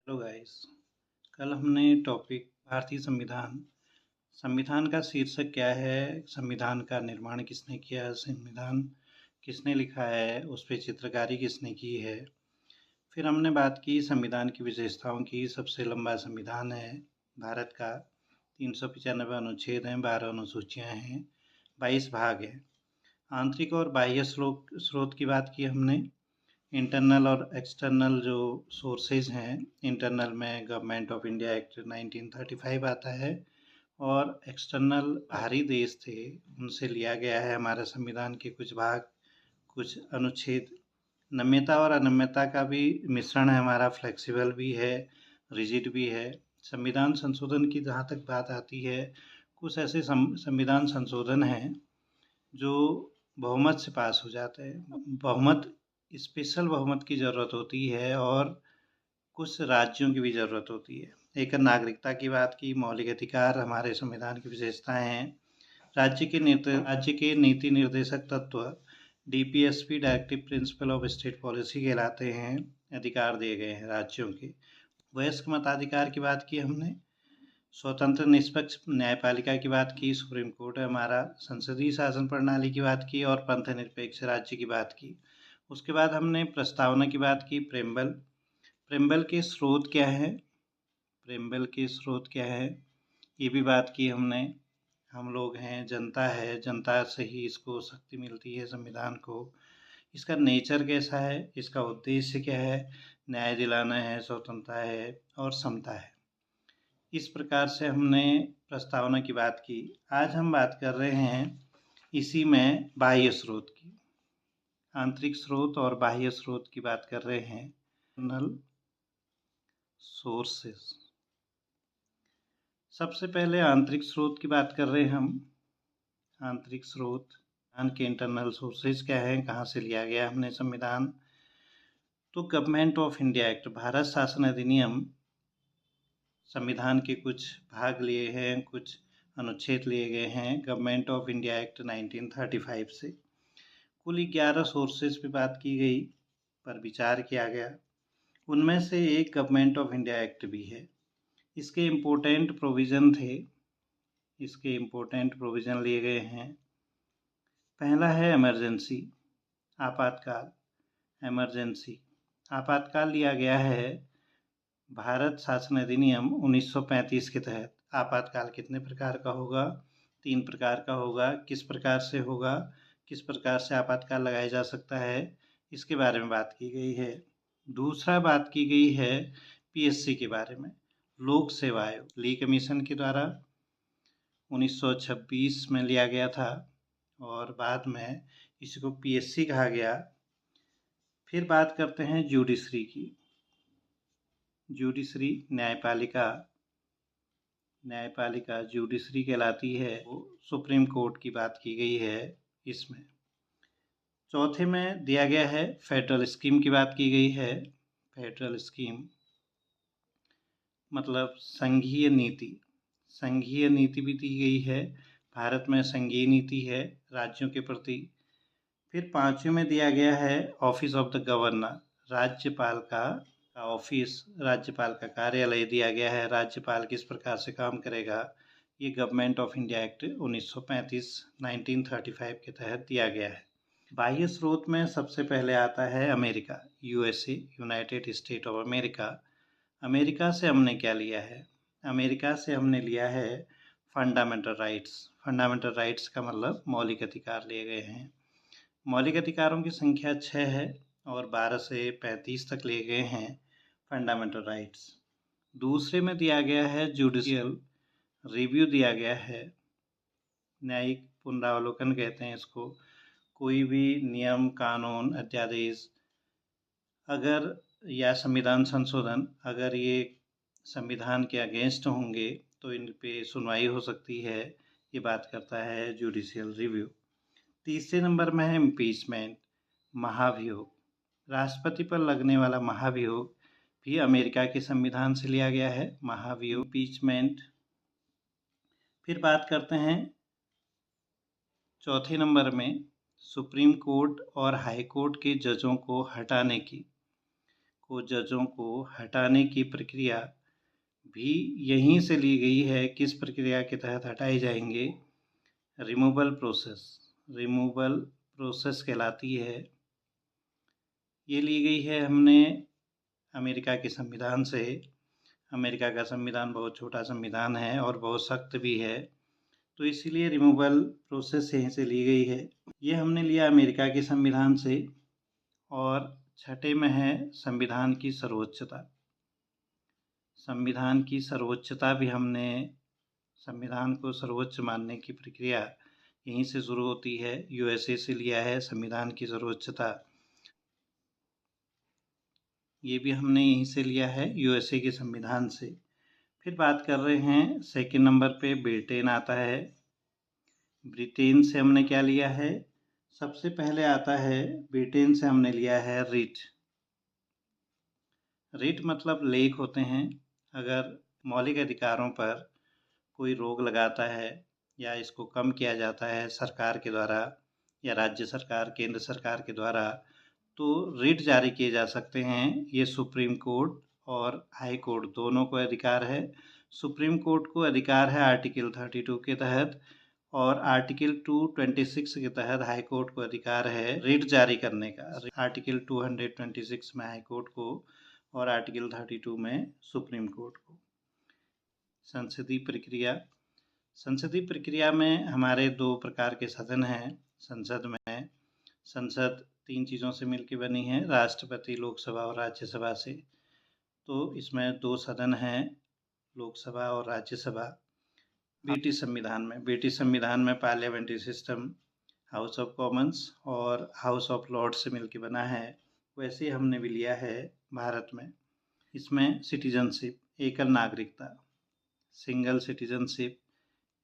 Hello guys. कल हमने topic भारतीय संविधान संविधान का शीर्षक क्या है, संविधान का निर्माण किसने किया, संविधान किसने लिखा है, उस पर चित्रकारी किसने की है। फिर हमने बात की संविधान की विशेषताओं की। सबसे लंबा संविधान है भारत का, 395 अनुच्छेद हैं, 12 अनुसूचियाँ हैं, 22 भाग हैं। आंतरिक और बाह्य स्रोत की बात की हमने। इंटरनल और एक्सटर्नल जो सोर्सेज हैं, इंटरनल में गवर्नमेंट ऑफ इंडिया एक्ट 1935 आता है और एक्सटर्नल बाहरी देश थे उनसे लिया गया है हमारे संविधान के कुछ भाग, कुछ अनुच्छेद। नम्यता और अनम्यता का भी मिश्रण है हमारा, फ्लेक्सिबल भी है, रिजिड भी है। संविधान संशोधन की जहाँ तक बात आती है, कुछ ऐसे संविधान संशोधन हैं जो बहुमत से पास हो जाते हैं। बहुमत, स्पेशल बहुमत की ज़रूरत होती है और कुछ राज्यों की भी ज़रूरत होती है। एक नागरिकता की बात की, मौलिक अधिकार हमारे संविधान की विशेषताएं हैं। राज्य के नीति निर्देशक तत्व DPSP, directive principle of state policy कहलाते हैं, अधिकार दिए गए हैं राज्यों के। वयस्क मताधिकार की बात की हमने। स्वतंत्र निष्पक्ष न्यायपालिका की बात की, सुप्रीम कोर्ट है हमारा। संसदीय शासन प्रणाली की बात की और पंथ निरपेक्ष राज्य की बात की। उसके बाद हमने प्रस्तावना की बात की, प्रेम्बल। प्रेम्बल के स्रोत क्या है, प्रेम्बल के स्रोत क्या है, ये भी बात की हमने। हम लोग हैं, जनता है, जनता से ही इसको शक्ति मिलती है संविधान को। इसका नेचर कैसा है, इसका उद्देश्य क्या है, न्याय दिलाना है, स्वतंत्रता है और समता है। इस प्रकार से हमने प्रस्तावना की बात की। आज हम बात कर रहे हैं इसी में बाह्य स्रोत की। आंतरिक स्रोत और बाह्य स्रोत की बात कर रहे हैं, एक्सटर्नल सोर्सेस। सबसे पहले आंतरिक स्रोत की बात कर रहे हैं हम। आंतरिक स्रोत, संविधान के इंटरनल सोर्सेज क्या है, कहाँ से लिया गया हमने संविधान। तो government of India act, Bharat शासन अधिनियम, संविधान के कुछ भाग लिए हैं, कुछ अनुच्छेद लिए गए हैं गवर्नमेंट ऑफ इंडिया एक्ट 1935 से। कुल 11 सोर्सेज पे बात की गई, पर विचार किया गया। उनमें से एक गवर्नमेंट ऑफ इंडिया एक्ट भी है। इसके इम्पोर्टेंट प्रोविज़न थे, इसके इम्पोर्टेंट प्रोविज़न लिए गए हैं। पहला है इमरजेंसी, आपातकाल। इमरजेंसी, आपातकाल लिया गया है भारत शासन अधिनियम 1935 के तहत। आपातकाल कितने प्रकार का होगा, 3 प्रकार का होगा। किस प्रकार से होगा, किस प्रकार से आपातकाल लगाया जा सकता है, इसके बारे में बात की गई है। दूसरा बात की गई है पीएससी के बारे में, लोक सेवा आयोग, ली कमीशन के द्वारा 1926 में लिया गया था और बाद में इसको पीएससी कहा गया। फिर बात करते हैं जुडिशरी की। जुडिशरी, न्यायपालिका, न्यायपालिका जुडिशरी कहलाती है। वो सुप्रीम कोर्ट की बात की गई है इसमें। चौथे में दिया गया है फेडरल स्कीम की बात की गई है। फेडरल स्कीम मतलब संघीय नीति, संघीय नीति भी दी गई है। भारत में संघीय नीति है राज्यों के प्रति। फिर पांचवें में दिया गया है ऑफिस ऑफ द गवर्नर, राज्यपाल का ऑफिस, राज्यपाल का कार्यालय दिया गया है। राज्यपाल किस प्रकार से काम करेगा, ये गवर्नमेंट ऑफ इंडिया एक्ट 1935 1935 के तहत दिया गया है। बाह्य स्रोत में सबसे पहले आता है America, USA, United state of America. America से हमने क्या लिया है, अमेरिका से हमने लिया है फंडामेंटल राइट्स। फंडामेंटल राइट्स का मतलब मौलिक अधिकार लिए गए हैं। मौलिक अधिकारों की संख्या 6 है और 12 से 35 तक लिए गए हैं फंडामेंटल राइट्स। दूसरे में दिया गया है जुडिशियल रिव्यू, दिया गया है न्यायिक पुनरावलोकन कहते हैं इसको। कोई भी नियम, कानून, अध्यादेश अगर या संविधान संशोधन अगर ये संविधान के अगेंस्ट होंगे तो इन पे सुनवाई हो सकती है, ये बात करता है जुडिशियल रिव्यू। तीसरे नंबर में है इम्पीचमेंट, महाभियोग। राष्ट्रपति पर लगने वाला महाभियोग भी अमेरिका के संविधान से लिया गया है, महाभियोग, इम्पीचमेंट। फिर बात करते हैं चौथे नंबर में सुप्रीम कोर्ट और हाई कोर्ट के जजों को हटाने की। को जजों को हटाने की प्रक्रिया भी यहीं से ली गई है। किस प्रक्रिया के तहत हटाए जाएंगे? रिमूवल प्रोसेस कहलाती है। ये ली गई है हमने अमेरिका के संविधान से। अमेरिका का संविधान बहुत छोटा संविधान है और बहुत सख्त भी है, तो इसीलिए रिमूवल प्रोसेस यहीं से ली गई है। ये हमने लिया अमेरिका के संविधान से। और छठे में है संविधान की सर्वोच्चता। संविधान की सर्वोच्चता भी हमने संविधान को सर्वोच्च मानने की प्रक्रिया यहीं से शुरू होती है। यूएसए से लिया है संविधान की सर्वोच्चता। ये भी हमने यहीं से लिया है, यूएसए के संविधान से। फिर बात कर रहे हैं सेकंड नंबर पे ब्रिटेन आता है। ब्रिटेन से हमने क्या लिया है? सबसे पहले आता है ब्रिटेन से हमने लिया है रिट। रिट मतलब लेख होते हैं। अगर मौलिक अधिकारों पर कोई रोक लगाता है या इसको कम किया जाता है सरकार के द्वारा या राज्य सरकार, केंद्र सरकार के द्वारा, तो रिट जारी किए जा सकते हैं। ये सुप्रीम कोर्ट और हाई कोर्ट दोनों को अधिकार है। सुप्रीम कोर्ट को अधिकार है आर्टिकल 32 के तहत, और आर्टिकल 226 के तहत हाई कोर्ट को अधिकार है रिट जारी करने का। आर्टिकल 226 में हाई कोर्ट को और आर्टिकल 32 में सुप्रीम कोर्ट को। संसदीय प्रक्रिया में हमारे दो प्रकार के सदन हैं संसद में। संसद तीन चीज़ों से मिलकर बनी है, राष्ट्रपति, लोकसभा और राज्यसभा से। तो इसमें दो सदन हैं, लोकसभा और राज्यसभा। ब्रिटिश संविधान में parliamentary system house of Commons और हाउस ऑफ लॉर्ड्स से मिलकर बना है। वैसे ही हमने भी लिया है भारत में। इसमें सिटीजनशिप, एकल नागरिकता, सिंगल सिटीजनशिप,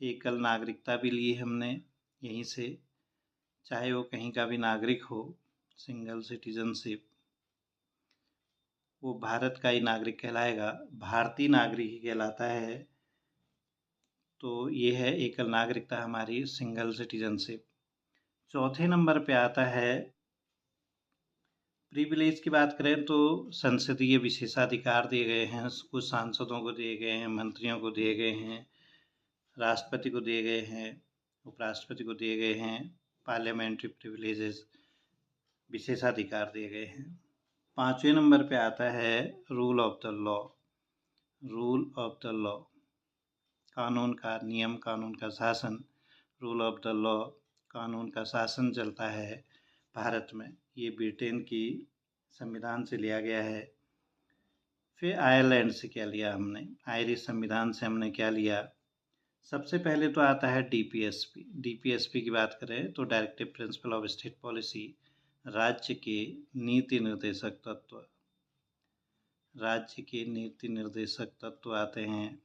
एकल नागरिकता भी ली हमने यहीं से, चाहे वो कहीं का भी नागरिक हो। सिंगल सिटीजनशिप, वो भारत का ही नागरिक कहलाएगा, भारतीय नागरिक ही कहलाता है। तो ये है एकल नागरिकता हमारी, सिंगल सिटीजनशिप। चौथे नंबर पे आता है प्रिविलेज की बात करें तो संसदीय विशेषाधिकार दिए गए हैं, कुछ सांसदों को दिए गए हैं, मंत्रियों को दिए गए हैं, राष्ट्रपति को दिए गए हैं, उपराष्ट्रपति को दिए गए हैं। पार्लियामेंट्री प्रिविलेजेस, विशेषाधिकार दिए गए हैं। पाँचवें नंबर पे आता है रूल ऑफ द लॉ, कानून का नियम, कानून का शासन। रूल ऑफ द लॉ, कानून का शासन चलता है भारत में। ये ब्रिटेन की संविधान से लिया गया है। फिर आयरलैंड से क्या लिया हमने? आयरिश संविधान से हमने क्या लिया? सबसे पहले तो आता है डीपीएसपी की बात करें तो directive principle of state policy, राज्य के नीति निर्देशक तत्व आते हैं।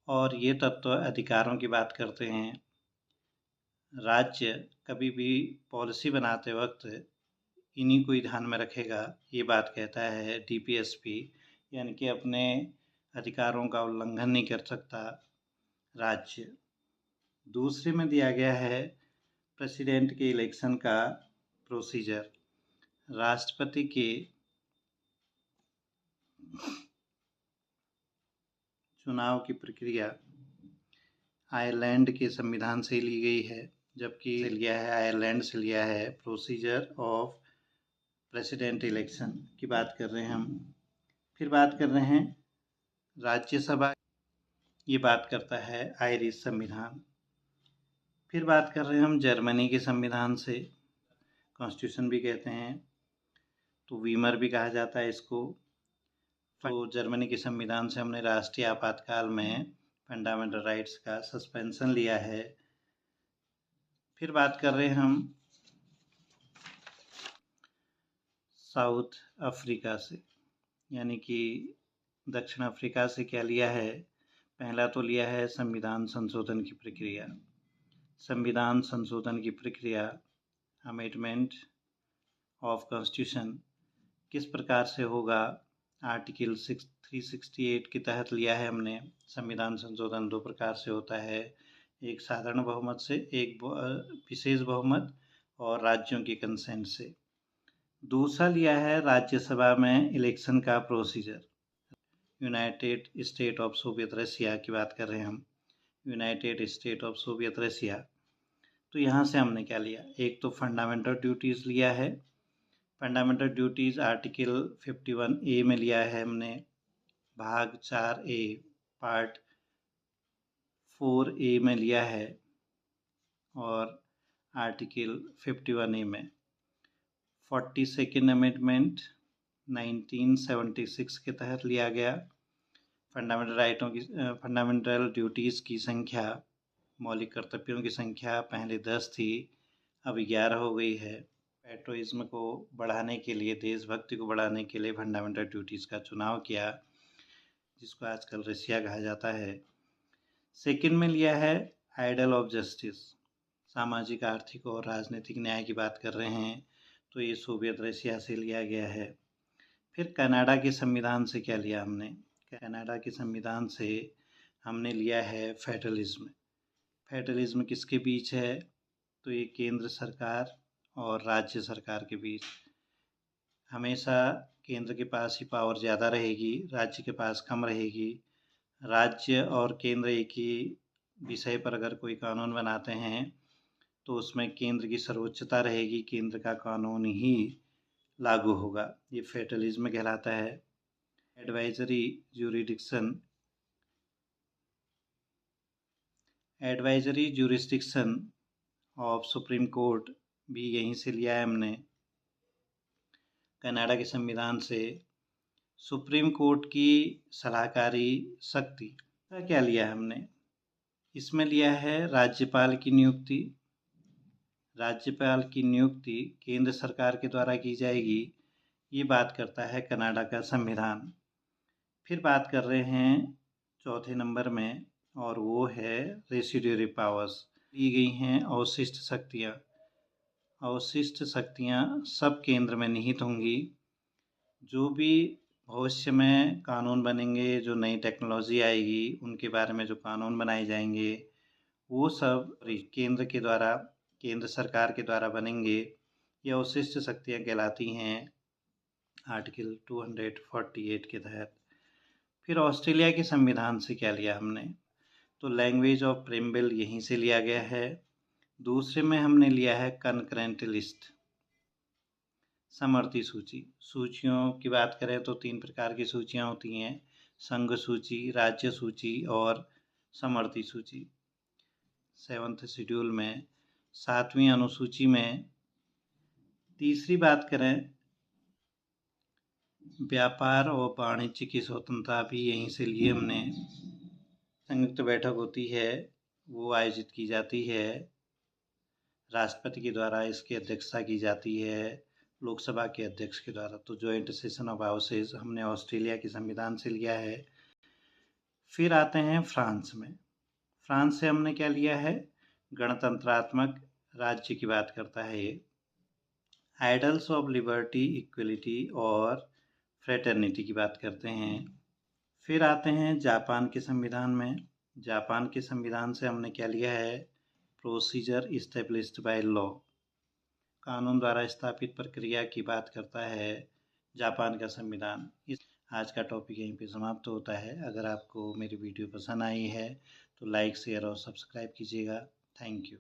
और ये तत्व अधिकारों की बात करते हैं। राज्य कभी भी पॉलिसी बनाते वक्त इन्हीं को ही ध्यान में रखेगा, ये बात कहता है डीपीएसपी। यानी कि अपने अधिकारों का उल्लंघन नहीं कर सकता राज्य। दूसरे में दिया गया है प्रेसिडेंट के इलेक्शन का प्रोसीजर, राष्ट्रपति के चुनाव की प्रक्रिया आयरलैंड के संविधान से ली गई है, जबकि आयरलैंड से लिया है प्रोसीजर ऑफ प्रेसिडेंट इलेक्शन की बात कर रहे हैं हम। फिर बात कर रहे हैं राज्यसभा, ये बात करता है आयरिश संविधान। फिर बात कर रहे हैं हम जर्मनी के संविधान से, कॉन्स्टिट्यूशन भी कहते हैं, तो वीमर भी कहा जाता है इसको। तो जर्मनी के संविधान से हमने राष्ट्रीय आपातकाल में फंडामेंटल राइट्स का सस्पेंशन लिया है। फिर बात कर रहे हैं हम साउथ अफ्रीका से, यानी कि दक्षिण अफ्रीका से क्या लिया है? पहला तो लिया है संविधान संशोधन की प्रक्रिया। संविधान संशोधन की प्रक्रिया, अमेंडमेंट ऑफ कॉन्स्टिट्यूशन, किस प्रकार से होगा? आर्टिकल 368 के तहत लिया है हमने। संविधान संशोधन दो प्रकार से होता है, एक साधारण बहुमत से, एक विशेष बहुमत और राज्यों के कंसेंट से। दूसरा लिया है राज्यसभा में इलेक्शन का procedure. United state of Soviet Russia की बात कर रहे हैं हम, United state of Soviet Russia. तो यहाँ से हमने क्या लिया, एक तो फंडामेंटल ड्यूटीज़ लिया है। फंडामेंटल ड्यूटीज़ आर्टिकल 51A में लिया है हमने, भाग 4A पार्ट 4A में लिया है, और आर्टिकल 51A में 42nd अमेंडमेंट 1976 के तहत लिया गया। फंडामेंटल राइटों की फंडामेंटल ड्यूटीज़ की संख्या, मौलिक कर्तव्यों की संख्या पहले 10 थी, अब 11 हो गई है। पैट्रियोटिज्म को बढ़ाने के लिए, देशभक्ति को बढ़ाने के लिए फंडामेंटल ड्यूटीज़ का चुनाव किया, जिसको आजकल रशिया कहा जाता है। सेकंड में लिया है आइडल ऑफ जस्टिस, सामाजिक, आर्थिक और राजनीतिक न्याय की बात कर रहे हैं, तो ये सोवियत रशिया से लिया गया है। फिर कनाडा के संविधान से क्या लिया हमने, कनाडा के संविधान से हमने लिया है फेडरलिज्म। फेडरलिज्म किसके बीच है, तो ये केंद्र सरकार और राज्य सरकार के बीच। हमेशा केंद्र के पास ही पावर ज़्यादा रहेगी, राज्य के पास कम रहेगी। राज्य और केंद्र एक ही विषय पर अगर कोई कानून बनाते हैं तो उसमें केंद्र की सर्वोच्चता रहेगी, केंद्र का कानून ही लागू होगा। ये फेडरलिज्म कहलाता है। Advisory jurisdiction of supreme court भी यहीं से लिया है हमने, कनाडा के संविधान से। सुप्रीम कोर्ट की सलाहकारी शक्ति का क्या लिया है हमने, इसमें लिया है राज्यपाल की नियुक्ति। राज्यपाल की नियुक्ति केंद्र सरकार के द्वारा की जाएगी, ये बात करता है कनाडा का संविधान। फिर बात कर रहे हैं चौथे नंबर में, और वो है रेसिड्यूरी पावर्स। दी गई हैं अवशिष्ट शक्तियाँ। अवशिष्ट शक्तियाँ सब केंद्र में निहित होंगी। जो भी भविष्य में कानून बनेंगे, जो नई टेक्नोलॉजी आएगी, उनके बारे में जो कानून बनाए जाएंगे, वो सब केंद्र के द्वारा, केंद्र सरकार के द्वारा बनेंगे। ये अवशिष्ट शक्तियाँ कहलाती हैं आर्टिकल 248 के तहत। फिर ऑस्ट्रेलिया के संविधान से क्या लिया हमने, तो लैंग्वेज ऑफ प्रेम्बल यहीं से लिया गया है। दूसरे में हमने लिया है कनकरेंट लिस्ट, समवर्ती सूची। सूचियों की बात करें तो 3 प्रकार की सूचियाँ होती हैं, संघ सूची, राज्य सूची और समवर्ती सूची। 7th शेड्यूल में 7वीं अनुसूची में। तीसरी बात करें, व्यापार और वाणिज्य की स्वतंत्रता भी यहीं से लिए हमने। संयुक्त बैठक होती है, वो आयोजित की जाती है, राष्ट्रपति के द्वारा इसकी अध्यक्षता की जाती है, लोकसभा के अध्यक्ष के द्वारा। तो जॉइंट सेशन ऑफ हाउसेज हमने ऑस्ट्रेलिया के संविधान से लिया है। फिर आते हैं फ्रांस में। फ्रांस से हमने क्या लिया है, गणतंत्रात्मक राज्य की बात करता है ये। आइडल्स ऑफ लिबर्टी, इक्वलिटी और फ्रेटर्निटी की बात करते हैं। फिर आते हैं जापान के संविधान में। जापान के संविधान से हमने क्या लिया है, प्रोसीजर इस्टेब्लिश्ड बाय लॉ, कानून द्वारा स्थापित प्रक्रिया की बात करता है जापान का संविधान। आज का टॉपिक यहीं पे समाप्त होता है। अगर आपको मेरी वीडियो पसंद आई है तो लाइक, शेयर और सब्सक्राइब कीजिएगा। Thank you.